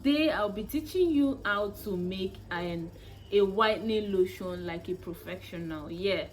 Today I'll be teaching you how to make a whitening lotion like a professional. Yes,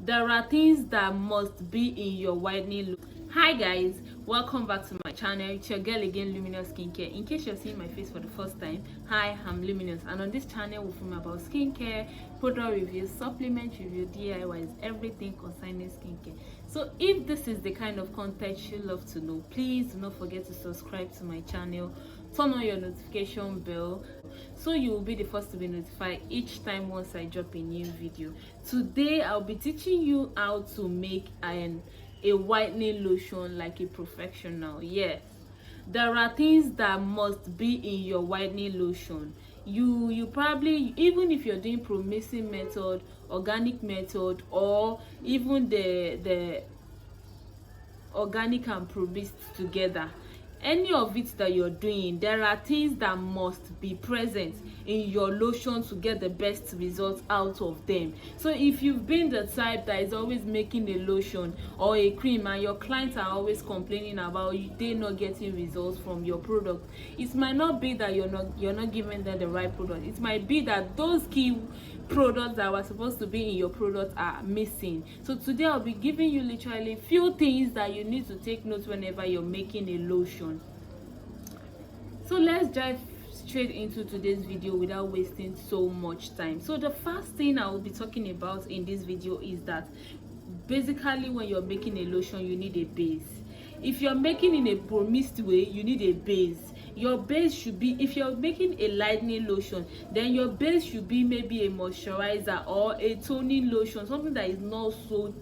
there are things that must be in your whitening lotion. Hi guys, welcome back to my channel. It's your girl again, Luminous Skincare. In case you're seeing my face for the first time, hi, I'm Luminous, and on this channel we film about skincare, product reviews, supplement review, DIYs, everything concerning skincare. So if this is the kind of content you love to know, please do not forget to subscribe to my channel, turn on your notification bell so you will be the first to be notified each time once I drop a new video. Today I'll be teaching you how to make a whitening lotion like a professional. Yes, there are things that must be in your whitening lotion. You probably, even if you're doing promesing method, organic method, or even the organic and promesed together, any of it that you're doing, there are things that must be present in your lotion to get the best results out of them. So if you've been the type that is always making a lotion or a cream and your clients are always complaining about they not getting results from your product, it might not be that you're not giving them the right product. It might be that those key products that were supposed to be in your product are missing. So today I'll be giving you literally few things that you need to take note whenever you're making a lotion. So let's dive straight into today's video without wasting so much time. So the first thing I will be talking about in this video is that basically when you're making a lotion, you need a base. If you're making in a promesed way, you need a base. Your base should be, if you're making a lightening lotion, then your base should be maybe a moisturizer or a toning lotion, something that is not so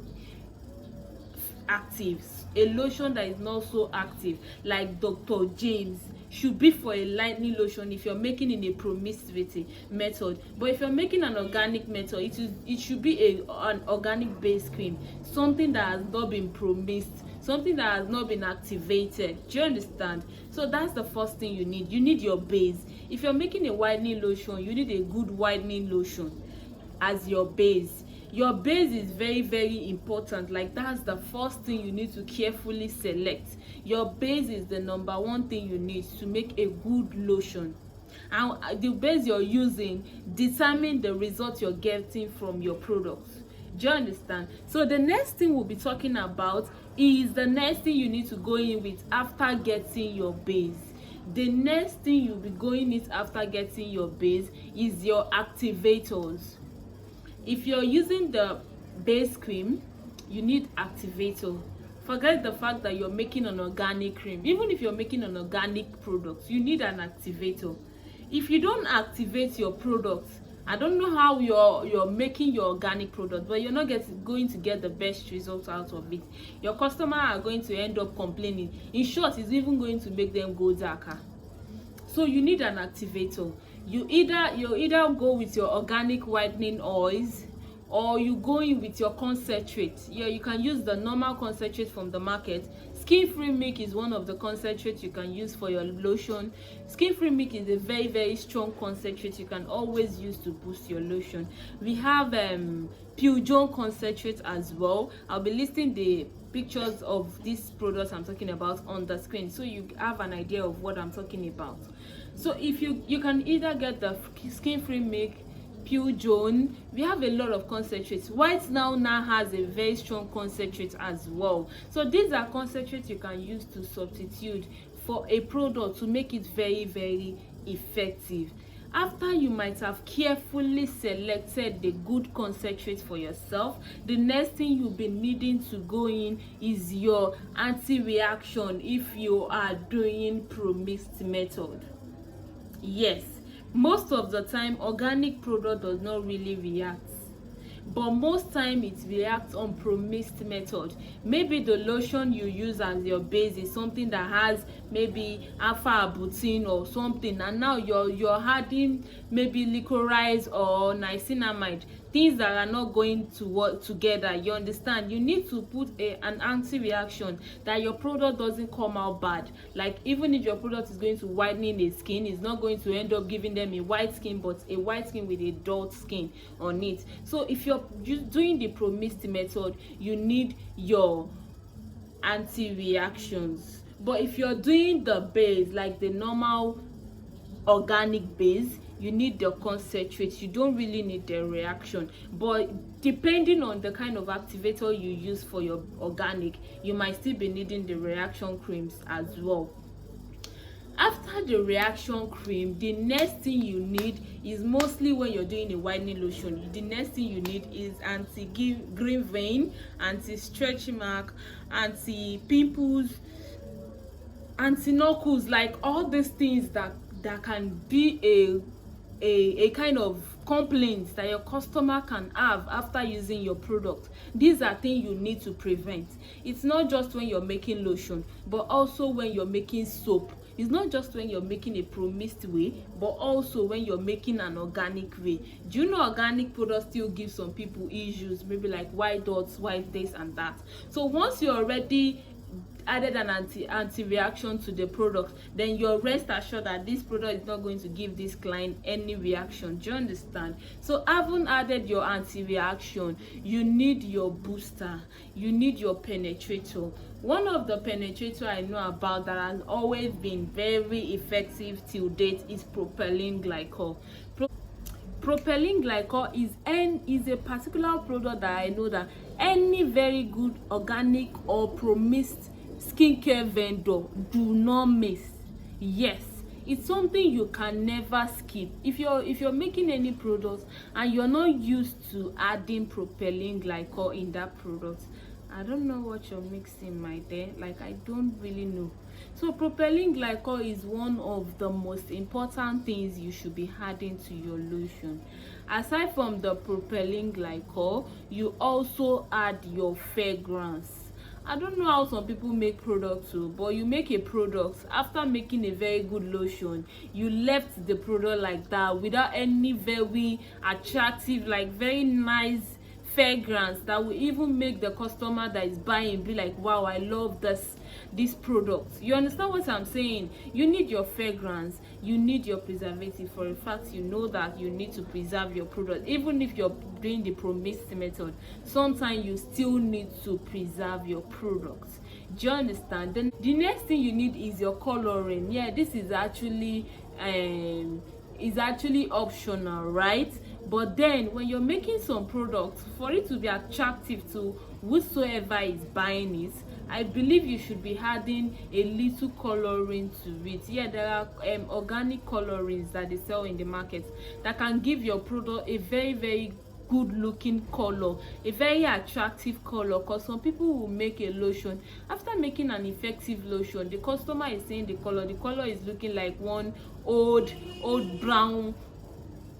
active, a lotion that is not so active, like Dr. James should be for a lightening lotion if you're making in a promiscuity method. But if you're making an organic method, it should be an organic base cream, something that has not been promesed, something that has not been activated. Do you understand? So that's the first thing you need. You need your base. If you're making a whitening lotion, you need a good whitening lotion as your base. Your base is very, very important. Like, that's the first thing you need to carefully select. Your base is the number one thing you need to make a good lotion, and the base you're using determine the result you're getting from your products. Do you understand? So the next thing we'll be talking about is the next thing you need to go in with after getting your base. The next thing you'll be going with after getting your base is your activators. If you're using the base cream, you need activator. Forget the fact that you're making an organic cream. Even if you're making an organic product, you need an activator. If you don't activate your product, I don't know how you're making your organic product, but you're not going to get the best results out of it. Your customer are going to end up complaining. In short, it's even going to make them go darker. So you need an activator. You either go with your organic whitening oils, or you go in with your concentrate. Yeah, you can use the normal concentrate from the market. Skin Free Milk is one of the concentrates you can use for your lotion. Skin Free Milk is a very, very strong concentrate you can always use to boost your lotion. We have Pure concentrate as well. I'll be listing the pictures of these products I'm talking about on the screen so you have an idea of what I'm talking about. So if you can either get the Skin Free Milk, Pure Joan. We have a lot of concentrates. White now has a very strong concentrate as well. So these are concentrates you can use to substitute for a product to make it very, very effective. After you might have carefully selected the good concentrate for yourself, the next thing you'll be needing to go in is your anti-reaction if you are doing promesed method. Yes, most of the time organic product does not really react, but most time it reacts on promesed method. Maybe the lotion you use as your base is something that has maybe alpha arbutin or something, and now you're adding maybe licorice or niacinamide, things that are not going to work together. You understand? You need to put an anti-reaction that your product doesn't come out bad. Like, even if your product is going to whitening the skin, it's not going to end up giving them a white skin, but a white skin with a dull skin on it. So if you're doing the promesed method, you need your anti-reactions. But if you're doing the base, like the normal organic base, you need the concentrate. You don't really need the reaction, but depending on the kind of activator you use for your organic, you might still be needing the reaction creams as well. After the reaction cream, the next thing you need is, mostly when you're doing a whitening lotion, the next thing you need is anti-green vein, anti-stretch mark, anti-pimples, anti-knuckles, like all these things that can be a kind of complaints that your customer can have after using your product. These are things you need to prevent. It's not just when you're making lotion, but also when you're making soap. It's not just when you're making a promist way, but also when you're making an organic way. Do you know organic products still give some people issues, maybe like white dots, white this and that? So once you're already added an anti-reaction to the product, then you're rest assured that this product is not going to give this client any reaction. Do you understand? So having added your anti-reaction, you need your booster, you need your penetrator. One of the penetrator I know about that has always been very effective till date is propylene glycol. Propylene glycol is a particular product that I know that any very good organic or promist skincare vendor do not miss. Yes, it's something you can never skip. If you're making any product and you're not used to adding propylene glycol in that product, I don't know what you're mixing, my dear. Like, I don't really know. So propylene glycol is one of the most important things you should be adding to your lotion. Aside from the propylene glycol, you also add your fragrance. I don't know how some people make products too, but you make a product, after making a very good lotion, you left the product like that without any very attractive, like very nice fragrance that will even make the customer that is buying be like, wow, I love this product. You understand what I'm saying? You need your fragrance, you need your preservative. For a fact, you know that you need to preserve your product. Even if you're doing the promist method, sometimes you still need to preserve your product. Do you understand? Then the next thing you need is your coloring. Yeah, this is actually optional, right? But then when you're making some products, for it to be attractive to whosoever is buying it, I believe you should be adding a little coloring to it. Yeah, there are organic colorings that they sell in the market that can give your product a very, very good looking color, a very attractive color. Because some people will make a lotion, after making an effective lotion, the customer is saying the color is looking like one old brown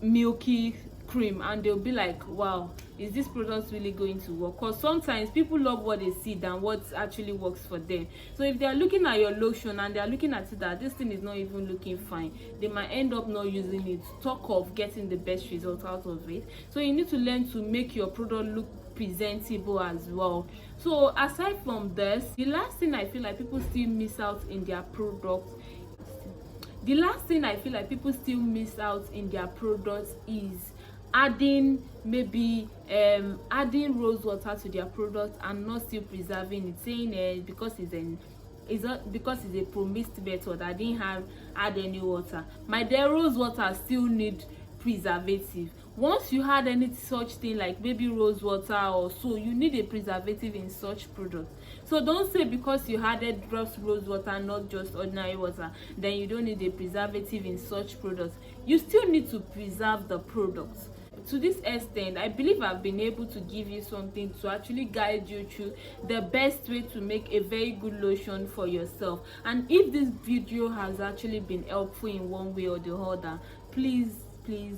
milky cream, and they'll be like, wow, is this product really going to work? Because sometimes people love what they see than what actually works for them. So if they are looking at your lotion and they are looking at it that this thing is not even looking fine, they might end up not using it, talk of getting the best result out of it. So you need to learn to make your product look presentable as well. So aside from this, the last thing I feel like people still miss out in their products is adding adding rose water to their product and not still preserving it, saying because it's a promist method, I didn't add any water. My dear, rose water still need preservative. Once you had any such thing like maybe rose water or so, you need a preservative in such product. So don't say because you added just rose water, not just ordinary water, then you don't need a preservative in such products. You still need to preserve the product. To this extent, I believe I've been able to give you something to actually guide you through the best way to make a very good lotion for yourself. And if this video has actually been helpful in one way or the other, please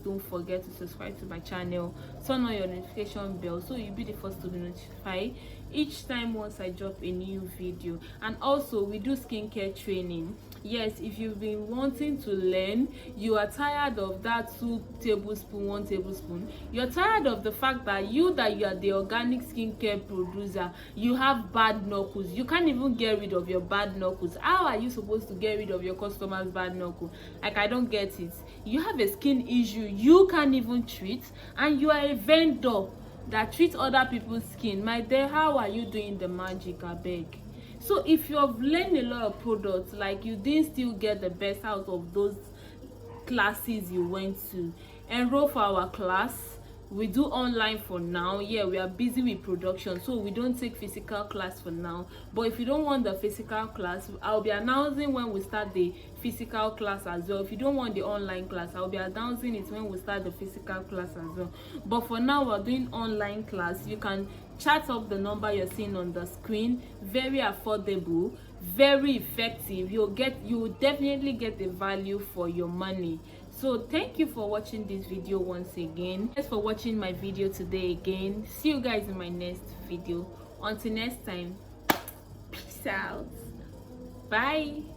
don't forget to subscribe to my channel, turn on your notification bell so you'll be the first to be notified each time once I drop a new video. And also, we do skincare training. Yes, if you've been wanting to learn, you are tired of that 2 tablespoons, 1 tablespoon, you're tired of the fact that you are the organic skincare producer, you have bad knuckles, you can't even get rid of your bad knuckles. How are you supposed to get rid of your customers' bad knuckle? Like, I don't get it. You have a skin issue you can't even treat, and you are a vendor that treats other people's skin. My dear, how are you doing the magic, I beg? So if you have learned a lot of products, like you didn't still get the best out of those classes you went to. Enroll for our class. We do online for now. Yeah, we are busy with production, so we don't take physical class for now. But if you don't want the physical class, I'll be announcing when we start the physical class as well. If you don't want the online class, I'll be announcing it when we start the physical class as well. But for now, we're doing online class. You can chat up the number you're seeing on the screen. Very affordable, very effective. You will definitely get the value for your money. So thank you for watching this video once again. Thanks for watching my video today again. See you guys in my next video. Until next time, peace out. Bye.